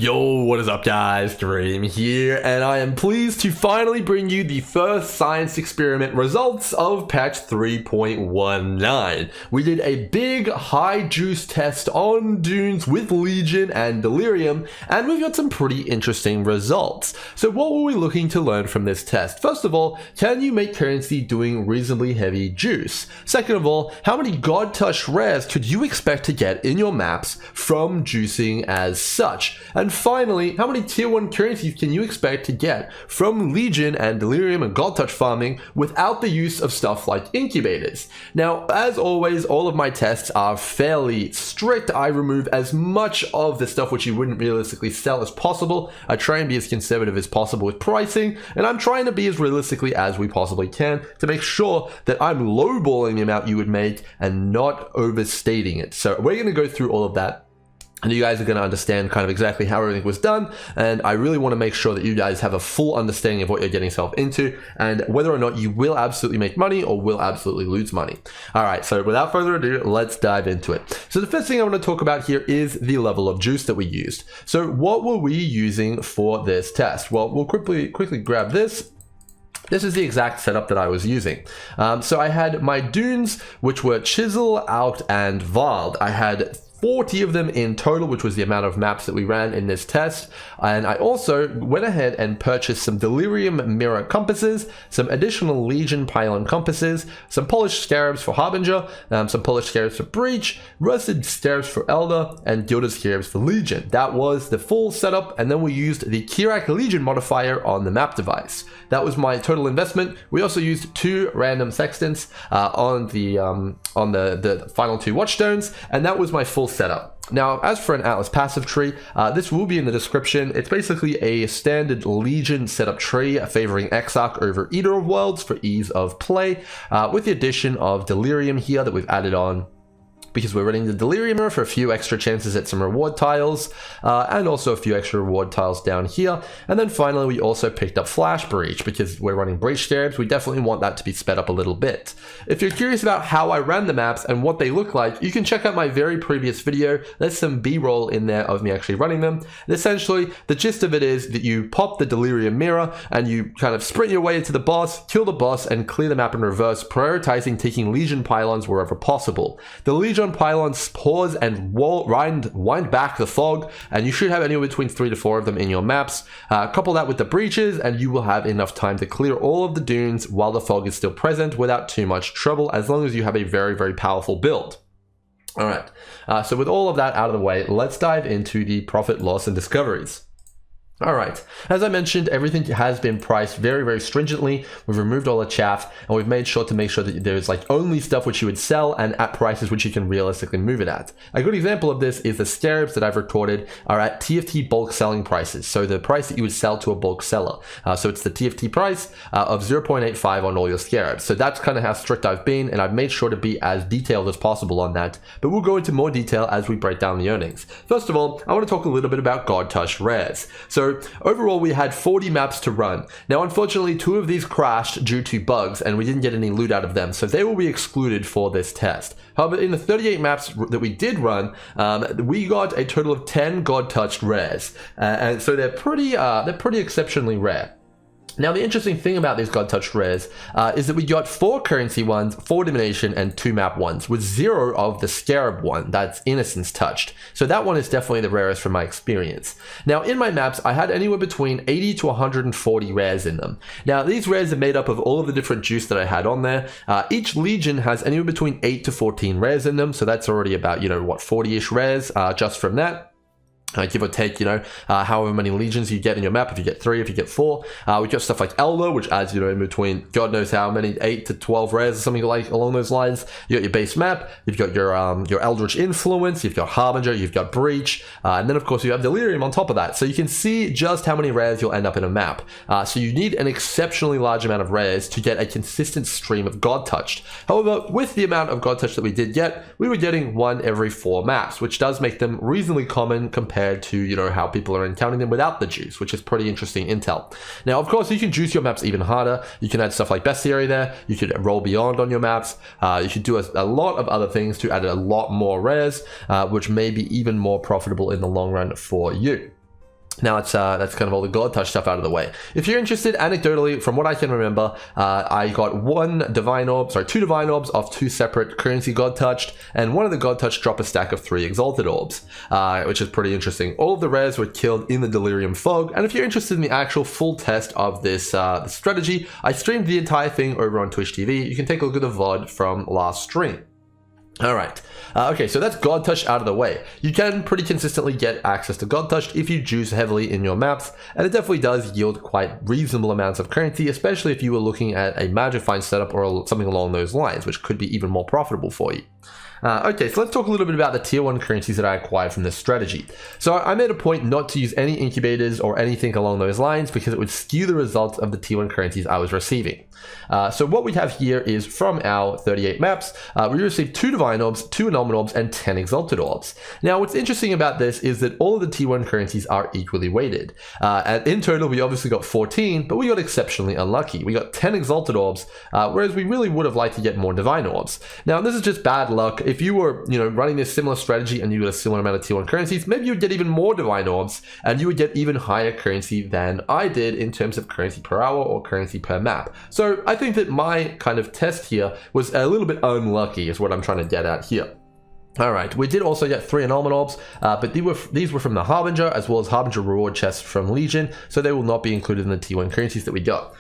Yo, what is up guys, Dream here, and I am pleased to finally bring you the first science experiment results of patch 3.19. We did a big high juice test on dunes with Legion and Delirium, and we've got some pretty interesting results. So what were we looking to learn from this test? First of all, can you make currency doing reasonably heavy juice? Second of all, how many God Touch rares could you expect to get in your maps from juicing as such? And finally, how many tier 1 currencies can you expect to get from Legion and Delirium and God Touch farming without the use of stuff like incubators? Now, as always, all of my tests are fairly strict. I remove as much of the stuff which you wouldn't realistically sell as possible. I try and be as conservative as possible with pricing, and I'm trying to be as realistically as we possibly can to make sure that I'm lowballing the amount you would make and not overstating it. So we're going to go through all of that, and you guys are going to understand kind of exactly how everything was done, and I really want to make sure that you guys have a full understanding of what you're getting yourself into and whether or not you will absolutely make money or will absolutely lose money. Alright, so without further ado, let's dive into it. So the first thing I want to talk about here is the level of juice that we used. So what were we using for this test? Well, we'll quickly grab this. This is the exact setup that I was using. So I had my dunes, which were Chisel, Out, and Vald. I had 40 of them in total, which was the amount of maps that we ran in this test. And I also went ahead and purchased some Delirium mirror compasses, some additional Legion pylon compasses, some polished Scarabs for Harbinger, some polished Scarabs for Breach, rusted Scarabs for Elder, and Gilded Scarabs for Legion. That was the full setup, and then we used the Kirac Legion modifier on the map device. That was my total investment. We also used 2 random sextants on the final 2 watchstones, and that was my full setup. Now, as for an Atlas passive tree, this will be in the description. It's basically a standard Legion setup tree favoring Exarch over Eater of Worlds for ease of play, with the addition of Delirium here that we've added on because we're running the Delirium mirror for a few extra chances at some reward tiles, and also a few extra reward tiles down here. And then finally, we also picked up Flash Breach because we're running Breach Scarabs. We definitely want that to be sped up a little bit. If you're curious about how I ran the maps and what they look like, you can check out my very previous video. There's some B-roll in there of me actually running them. And essentially, the gist of it is that you pop the Delirium mirror and you kind of sprint your way into the boss, kill the boss, and clear the map in reverse, prioritizing taking Legion pylons wherever possible. The Legion pylons pause and wind back the fog, and you should have anywhere between 3 to 4 of them in your maps. Couple that with the breaches and you will have enough time to clear all of the dunes while the fog is still present without too much trouble, as long as you have a very, very powerful build. Alright, so with all of that out of the way, let's dive into the profit, loss, and discoveries. Alright, as I mentioned, everything has been priced very, very stringently. We've removed all the chaff, and we've made sure that there's like only stuff which you would sell and at prices which you can realistically move it at. A good example of this is the Scarabs that I've recorded are at TFT bulk selling prices, so the price that you would sell to a bulk seller. So it's the TFT price of 0.85 on all your Scarabs. So that's kind of how strict I've been, and I've made sure to be as detailed as possible on that, but we'll go into more detail as we break down the earnings. First of all, I want to talk a little bit about God Touch rares. So overall, we had 40 maps to run. Now, unfortunately, 2 of these crashed due to bugs, and we didn't get any loot out of them, so they will be excluded for this test. However, in the 38 maps that we did run, we got a total of 10 God Touched rares, and so they're pretty exceptionally rare. Now, the interesting thing about these God Touched rares is that we got 4 currency ones, 4 domination, and 2 map ones, with 0 of the Scarab one, that's Innocence Touched. So that one is definitely the rarest from my experience. Now, in my maps, I had anywhere between 80 to 140 rares in them. Now, these rares are made up of all of the different juice that I had on there. Each Legion has anywhere between 8 to 14 rares in them, so that's already about, 40-ish rares just from that. Give or take, however many legions you get in your map. If you get 3, if you get 4, we got stuff like Elder, which adds, in between God knows how many, 8 to 12 rares or something like along those lines. You got your base map, you've got your Eldritch Influence, you've got Harbinger, you've got Breach, and then of course you have Delirium on top of that. So you can see just how many rares you'll end up in a map. So you need an exceptionally large amount of rares to get a consistent stream of God Touched. However, with the amount of God Touched that we did get, we were getting 1 every 4 maps, which does make them reasonably common compared to how people are encountering them without the juice, which is pretty interesting intel. Now, of course, you can juice your maps even harder. You can add stuff like Bestiary there. You could roll beyond on your maps. You should do a lot of other things to add a lot more rares, which may be even more profitable in the long run for you. Now that's kind of all the God Touch stuff out of the way. If you're interested, anecdotally, from what I can remember, I got two Divine Orbs of 2 separate currency God Touched, and one of the God Touched drop a stack of 3 Exalted Orbs, which is pretty interesting. All of the rares were killed in the Delirium Fog, and if you're interested in the actual full test of this strategy, I streamed the entire thing over on Twitch TV. You can take a look at the VOD from last stream. Alright, okay, so that's God Touch out of the way. You can pretty consistently get access to God Touch if you juice heavily in your maps, and it definitely does yield quite reasonable amounts of currency, especially if you were looking at a Magic Find setup or something along those lines, which could be even more profitable for you. Okay, so let's talk a little bit about the tier 1 currencies that I acquired from this strategy. So I made a point not to use any incubators or anything along those lines because it would skew the results of the tier 1 currencies I was receiving. So what we have here is from our 38 maps, we received 2 Divine Orbs, 2 Anomalous Orbs, and 10 Exalted Orbs. Now what's interesting about this is that all of the tier 1 currencies are equally weighted. And in total we obviously got 14, but we got exceptionally unlucky. We got 10 Exalted Orbs, whereas we really would have liked to get more Divine Orbs. Now this is just bad luck. If you were, running this similar strategy and you got a similar amount of tier 1 currencies, maybe you would get even more Divine Orbs and you would get even higher currency than I did in terms of currency per hour or currency per map. So I think that my kind of test here was a little bit unlucky is what I'm trying to get at here. Alright, we did also get 3 Anomalous Orbs, but these were from the Harbinger, as well as Harbinger reward chests from Legion, so they will not be included in the T1 currencies that we got.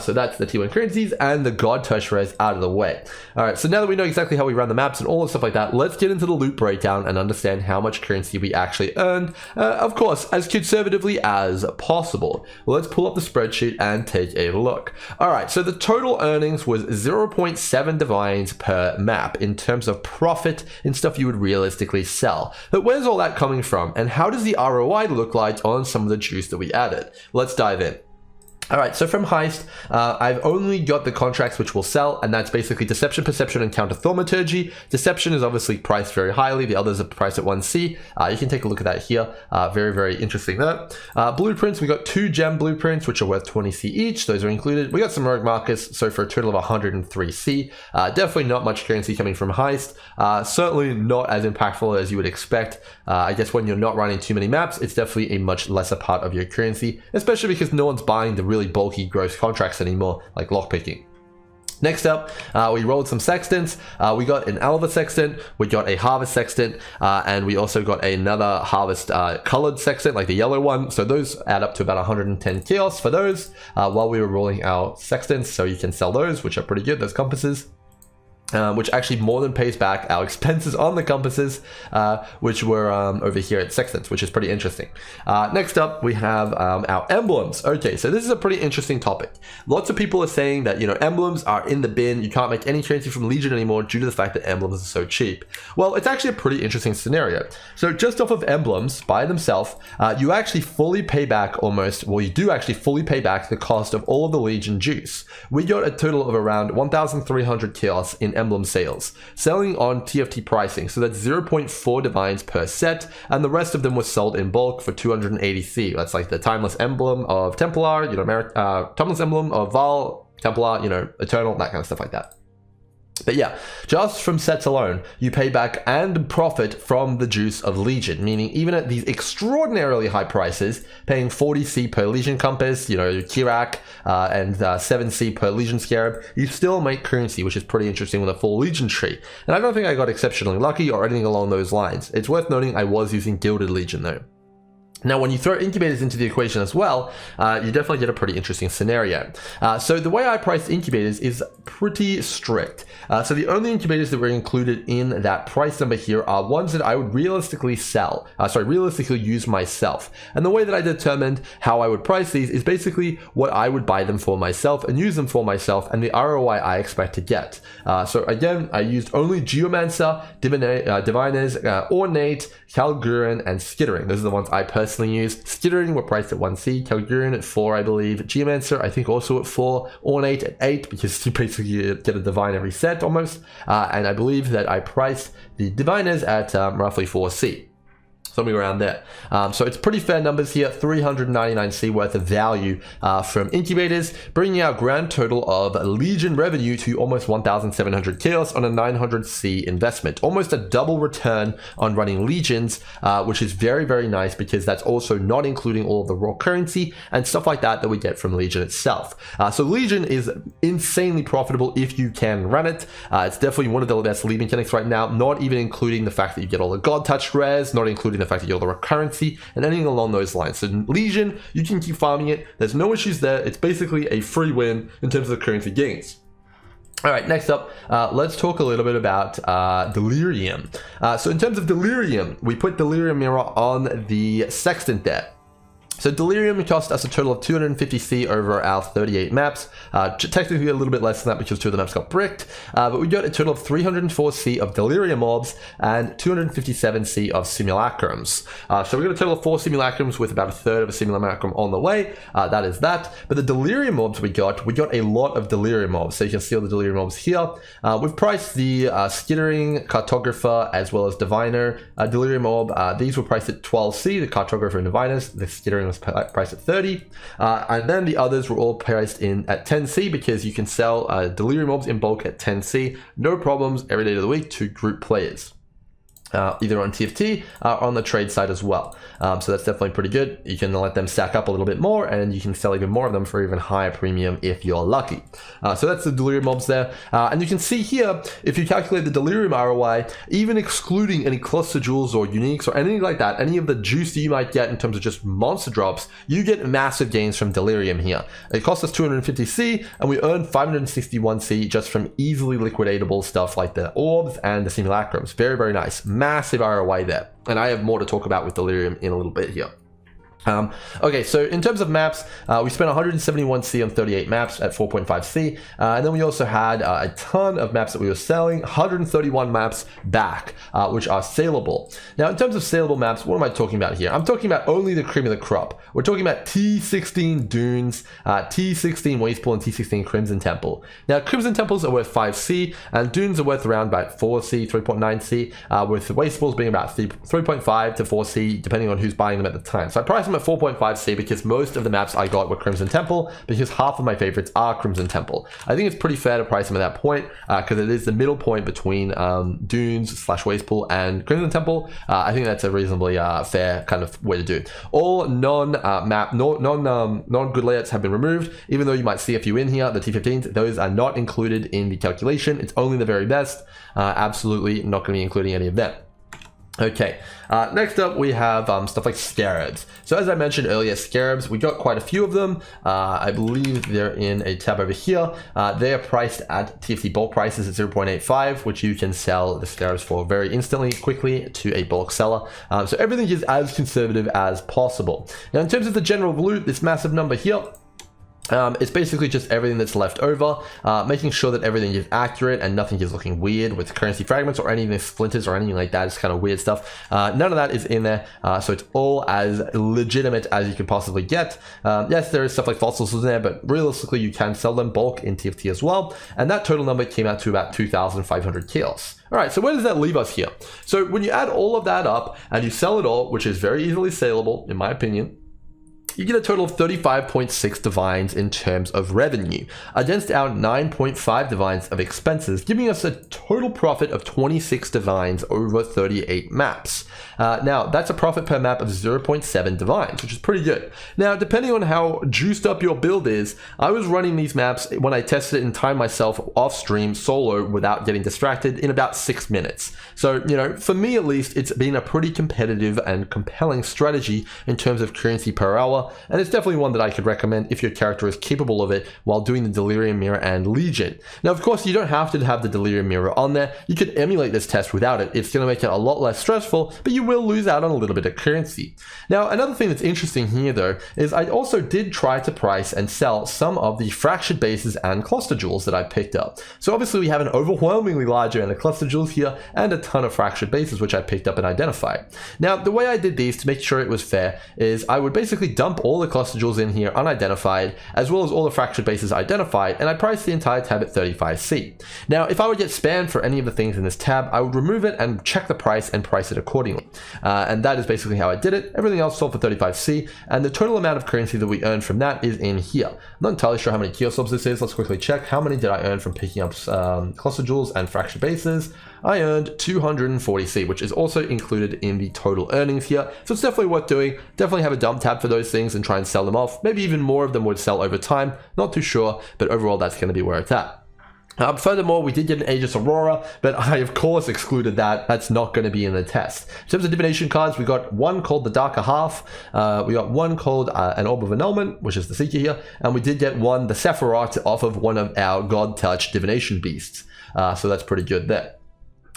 So that's the T1 currencies and the God Touch rares out of the way. Alright, so now that we know exactly how we run the maps and all the stuff like that, let's get into the loot breakdown and understand how much currency we actually earned, of course, as conservatively as possible. Well, let's pull up the spreadsheet and take a look. Alright, so the total earnings was 0.7 divines per map in terms of profit in stuff you would realistically sell. But where's all that coming from, and how does the ROI look like on some of the juice that we added? Let's dive in. Alright, so from Heist, I've only got the contracts which will sell, and that's basically Deception, Perception, and Counter Thaumaturgy. Deception is obviously priced very highly, the others are priced at 1C. You can take a look at that here. Very, very interesting there. Blueprints, we got 2 gem blueprints, which are worth 20C each. Those are included. We got some Rogue Markers, so for a total of 103C. Definitely not much currency coming from Heist. Certainly not as impactful as you would expect. I guess when you're not running too many maps, it's definitely a much lesser part of your currency, especially because no one's buying the really bulky gross contracts anymore, like lockpicking. Next up, we rolled some sextants. We got an Alva sextant, we got a harvest sextant, and we also got another harvest colored sextant, like the yellow one. So those add up to about 110 chaos for those while we were rolling our sextants. So you can sell those, which are pretty good, those compasses. Which actually more than pays back our expenses on the compasses, which were over here at Sextants, which is pretty interesting. Next up, we have our emblems. Okay, so this is a pretty interesting topic. Lots of people are saying that, emblems are in the bin. You can't make any currency from Legion anymore due to the fact that emblems are so cheap. Well, it's actually a pretty interesting scenario. So just off of emblems by themselves, you actually fully pay back you do actually fully pay back the cost of all of the Legion juice. We got a total of around 1,300 chaos in emblem sales, selling on TFT pricing, so that's 0.4 divines per set, and the rest of them was sold in bulk for 280C. That's like the Timeless Emblem of Templar, Timeless Emblem of Val, Templar, Eternal, that kind of stuff like that. But yeah, just from sets alone, you pay back and profit from the juice of Legion, meaning even at these extraordinarily high prices, paying 40C per Legion Compass, Kirac, and 7C per Legion Scarab, you still make currency, which is pretty interesting with a full Legion tree. And I don't think I got exceptionally lucky or anything along those lines. It's worth noting I was using Gilded Legion though. Now, when you throw incubators into the equation as well, you definitely get a pretty interesting scenario. So the way I price incubators is pretty strict. So the only incubators that were included in that price number here are ones that I would realistically realistically use myself. And the way that I determined how I would price these is basically what I would buy them for myself and use them for myself and the ROI I expect to get. So again, I used only Geomancer, Diviners, Ornate, Kalgurin, and Skittering. Those are the ones I personally use. Skittering were priced at 1C, Kalgurin at 4, I believe. Geomancer, I think also at 4. Ornate at 8, because you basically get a Divine every set almost. And I believe that I priced the Diviners at roughly 4C. something around there. So it's pretty fair numbers here, 399C worth of value from incubators, bringing our grand total of Legion revenue to almost 1,700 chaos on a 900C investment. Almost a double return on running Legions, which is very, very nice because that's also not including all of the raw currency and stuff like that we get from Legion itself. So Legion is insanely profitable if you can run it. It's definitely one of the best lead mechanics right now, not even including the fact that you get all the God Touch rares, not including the fact that you get all the currency and anything along those lines. So Legion, you can keep farming it. There's no issues there. It's basically a free win in terms of the currency gains. All right, next up, let's talk a little bit about Delirium. So in terms of Delirium, we put Delirium Mirror on the Sextant there. So Delirium cost us a total of 250C over our 38 maps. Technically a little bit less than that because 2 of the maps got bricked. But we got a total of 304C of Delirium mobs and 257C of simulacrums. So we got a total of 4 simulacrums with about a third of a simulacrum on the way. That is that. But the Delirium mobs we got a lot of Delirium mobs. So you can see all the Delirium mobs here. We've priced the Skittering, Cartographer, as well as Diviner Delirium mob. These were priced at 12C, the Cartographer and Diviners. The Skittering was priced at 30, and then the others were all priced in at 10C because you can sell Delirium mobs in bulk at 10C, no problems, every day of the week to group players. Either on TFT or on the trade side as well. So that's definitely pretty good. You can let them stack up a little bit more and you can sell even more of them for even higher premium if you're lucky. So that's the Delirium mobs there. And you can see here, if you calculate the Delirium ROI, even excluding any cluster jewels or uniques or anything like that, any of the juice that you might get in terms of just monster drops, you get massive gains from Delirium here. It cost us 250C and we earned 561C just from easily liquidatable stuff like the orbs and the simulacrums. Very, very nice. Massive ROI there, and I have more to talk about with Delirium in a little bit here. Okay, so in terms of maps, we spent 171C on 38 maps at 4.5C, and then we also had a ton of maps that we were selling, 131 maps back, which are saleable. Now, in terms of saleable maps, what am I talking about here? I'm talking about only the cream of the crop. We're talking about T16 Dunes, T16 Wastepool, and T16 Crimson Temple. Now, Crimson Temples are worth 5C, and Dunes are worth around about 4C, 3.9C, with Wastepools being about 3.5 to 4C, depending on who's buying them at the time. So I priced them at 4.5C because most of the maps I got were Crimson Temple, because half of my favorites are Crimson Temple. I think it's pretty fair to price them at that point because it is the middle point between Dunes / Wastepool and Crimson Temple. I think that's a reasonably fair kind of way to do it. All non-good layouts have been removed, even though you might see a few in here. The T15s, those are not included in the calculation. It's only the very best. Absolutely not going to be including any of them. Okay, next up we have stuff like Scarabs. So as I mentioned earlier, Scarabs, we got quite a few of them. I believe they're in a tab over here. They are priced at TFT bulk prices at 0.85, which you can sell the Scarabs for very instantly, quickly to a bulk seller. So everything is as conservative as possible. Now in terms of the general loot, this massive number here, it's basically just everything that's left over, making sure that everything is accurate and nothing is looking weird with currency fragments or anything splinters or anything like that. It's kind of weird stuff. None of that is in there, so it's all as legitimate as you can possibly get. Yes, there is stuff like fossils in there, but realistically you can sell them bulk in TFT as well, and that total number came out to about 2,500 kills. All right, so where does that leave us here? So when you add all of that up and you sell it all, which is very easily saleable in my opinion, you get a total of 35.6 divines in terms of revenue against our 9.5 divines of expenses, giving us a total profit of 26 divines over 38 maps. Now, that's a profit per map of 0.7 divines, which is pretty good. Now, depending on how juiced up your build is, I was running these maps when I tested it and timed myself off stream solo without getting distracted in about 6 minutes. So, you know, for me at least, it's been a pretty competitive and compelling strategy in terms of currency per hour. And it's definitely one that I could recommend if your character is capable of it while doing the Delirium Mirror and Legion. Now, of course, you don't have to have the Delirium Mirror on there. You could emulate this test without it. It's going to make it a lot less stressful, but you will lose out on a little bit of currency. Now, another thing that's interesting here, though, is I also did try to price and sell some of the fractured bases and cluster jewels that I picked up. So obviously, we have an overwhelmingly large amount of cluster jewels here and a ton of fractured bases, which I picked up and identified. Now, the way I did these to make sure it was fair is I would basically dump dump all the cluster jewels in here unidentified, as well as all the fractured bases identified, and I priced the entire tab at 35C. Now, if I would get spammed for any of the things in this tab, I would remove it and check the price and price it accordingly. And that is basically how I did it. Everything else sold for 35C, and the total amount of currency that we earned from that is in here. I'm not entirely sure how many Keosubs this is. Let's quickly check. How many did I earn from picking up cluster jewels and fractured bases? I earned 240C, which is also included in the total earnings here. So it's definitely worth doing. Definitely have a dump tab for those things and try and sell them off. Maybe even more of them would sell over time. Not too sure, but overall that's going to be where it's at. Furthermore, we did get an Aegis Aurora, but I of course excluded that. That's not going to be in the test. In terms of divination cards, we got one called the Darker Half, we got one called an Orb of Annulment, which is the Seeker here, and we did get one, the Sephiroth, off of one of our God Touch divination beasts. So that's pretty good there.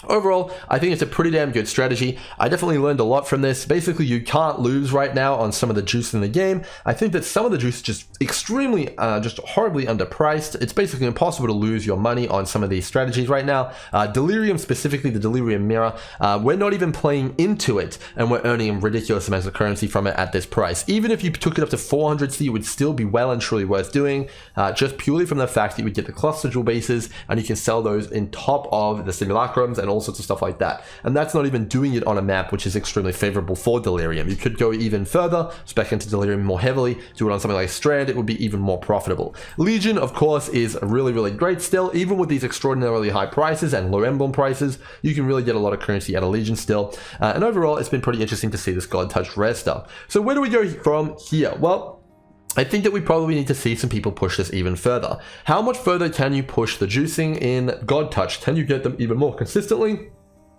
Overall, I think it's a pretty damn good strategy. I definitely learned a lot from this. Basically, you can't lose right now on some of the juice in the game. I think that some of the juice is just extremely, just horribly underpriced. It's basically impossible to lose your money on some of these strategies right now. Delirium, specifically the Delirium Mirror, we're not even playing into it, and we're earning ridiculous amounts of currency from it at this price. Even if you took it up to 400C, it would still be well and truly worth doing, just purely from the fact that you would get the cluster jewel bases, and you can sell those in top of the simulacrums and all sorts of stuff like that. And that's not even doing it on a map which is extremely favorable for Delirium. You could go even further, spec into Delirium more heavily, do it on something like Strand, it would be even more profitable. Legion, of course, is really, really great still. Even with these extraordinarily high prices and low emblem prices, you can really get a lot of currency out of Legion still. And overall, it's been pretty interesting to see this God Touch rare stuff. So where do we go from here? Well, I think that we probably need to see some people push this even further. How much further can you push the juicing in God Touch? Can you get them even more consistently?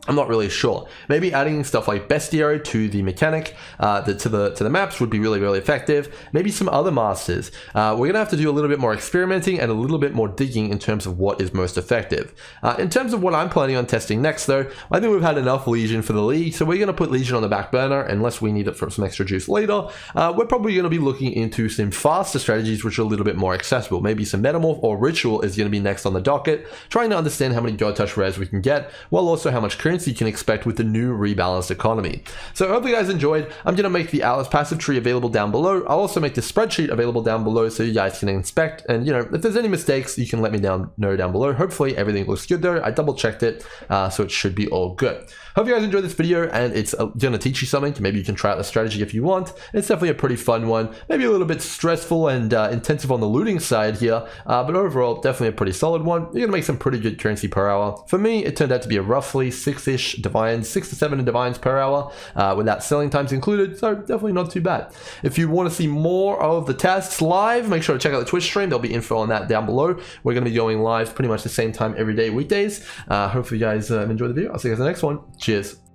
I'm not really sure. Maybe adding stuff like Bestiary to the mechanic, to the maps would be really, really effective. Maybe some other masters. We're gonna have to do a little bit more experimenting and a little bit more digging in terms of what is most effective. In terms of what I'm planning on testing next, though, I think we've had enough Legion for the league, so we're gonna put Legion on the back burner unless we need it for some extra juice later. We're probably gonna be looking into some faster strategies which are a little bit more accessible. Maybe some Metamorph or Ritual is gonna be next on the docket, trying to understand how many God Touch rares we can get, while also how much currency you can expect with the new rebalanced economy. So I hope you guys enjoyed. I'm going to make the Atlas passive tree available down below. I'll also make the spreadsheet available down below so you guys can inspect, and you know, if there's any mistakes, you can let me know down below. Hopefully everything looks good though. I double checked it, so it should be all good. Hope you guys enjoyed this video, and it's going to teach you something. Maybe you can try out the strategy if you want. It's definitely a pretty fun one, maybe a little bit stressful and intensive on the looting side here, but overall definitely a pretty solid one. You're going to make some pretty good currency per hour. For me, it turned out to be a roughly 6-ish divines, 6 to 7 divines per hour, with that selling times included, so definitely not too bad. If you want to see more of the tests live, make sure to check out the Twitch stream. There'll be info on that down below. We're going to be going live pretty much the same time every day, weekdays. Hopefully you guys enjoy the video. I'll see you guys in the next one. Cheers.